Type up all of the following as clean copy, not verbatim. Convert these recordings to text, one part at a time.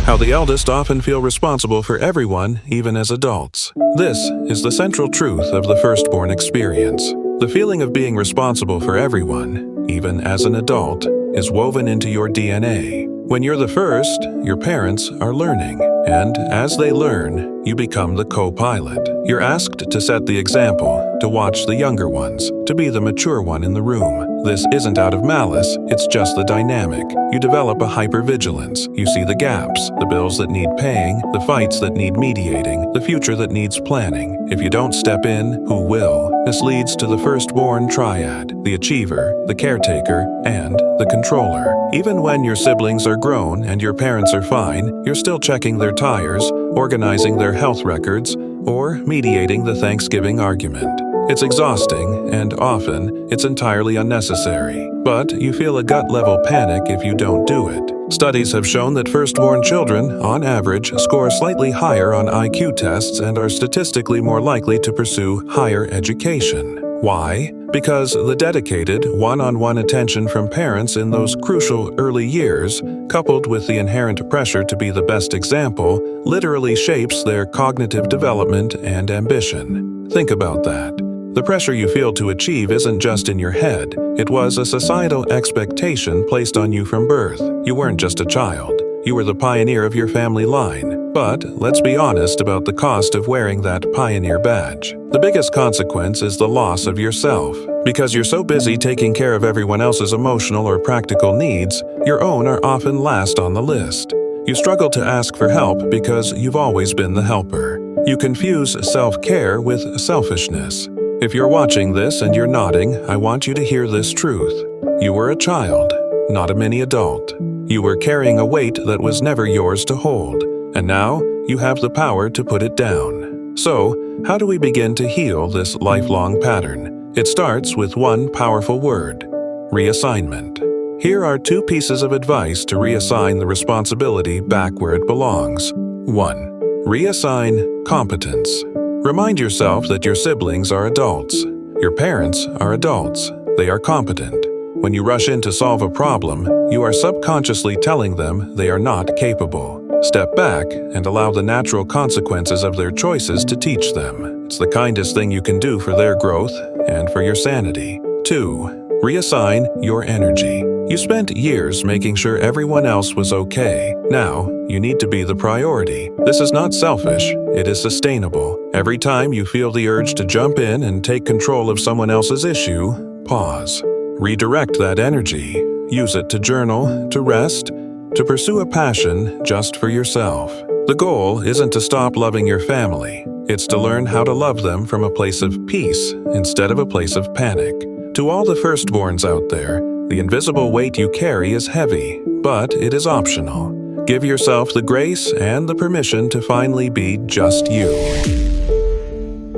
How the eldest often feel responsible for everyone, even as adults. This is the central truth of the firstborn experience. The feeling of being responsible for everyone, even as an adult, is woven into your DNA. When you're the first, your parents are learning, and as they learn, you become the co-pilot. You're asked to set the example, to watch the younger ones, to be the mature one in the room. This isn't out of malice, it's just the dynamic. You develop a hypervigilance. You see the gaps, the bills that need paying, the fights that need mediating, the future that needs planning. If you don't step in, who will? This leads to the firstborn triad, the achiever, the caretaker, and the controller. Even when your siblings are grown and your parents are fine, you're still checking their tires, organizing their health records, or mediating the Thanksgiving argument. It's exhausting, and often, it's entirely unnecessary. But you feel a gut-level panic if you don't do it. Studies have shown that firstborn children, on average, score slightly higher on IQ tests and are statistically more likely to pursue higher education. Why? Because the dedicated, one-on-one attention from parents in those crucial early years, coupled with the inherent pressure to be the best example, literally shapes their cognitive development and ambition. Think about that. The pressure you feel to achieve isn't just in your head. It was a societal expectation placed on you from birth. You weren't just a child. You were the pioneer of your family line. But let's be honest about the cost of wearing that pioneer badge. The biggest consequence is the loss of yourself. Because you're so busy taking care of everyone else's emotional or practical needs, your own are often last on the list. You struggle to ask for help because you've always been the helper. You confuse self-care with selfishness. If you're watching this and you're nodding, I want you to hear this truth. You were a child, not a mini adult. You were carrying a weight that was never yours to hold, and now you have the power to put it down. So, how do we begin to heal this lifelong pattern? It starts with one powerful word: reassignment. Here are 2 pieces of advice to reassign the responsibility back where it belongs. 1. Reassign competence. Remind yourself that your siblings are adults. Your parents are adults. They are competent. When you rush in to solve a problem, you are subconsciously telling them they are not capable. Step back and allow the natural consequences of their choices to teach them. It's the kindest thing you can do for their growth and for your sanity. 2. Reassign your energy. You spent years making sure everyone else was okay. Now, you need to be the priority. This is not selfish, it is sustainable. Every time you feel the urge to jump in and take control of someone else's issue, pause. Redirect that energy. Use it to journal, to rest, to pursue a passion just for yourself. The goal isn't to stop loving your family. It's to learn how to love them from a place of peace instead of a place of panic. To all the firstborns out there, the invisible weight you carry is heavy, but it is optional. Give yourself the grace and the permission to finally be just you.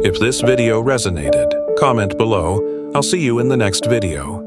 If this video resonated, comment below. I'll see you in the next video.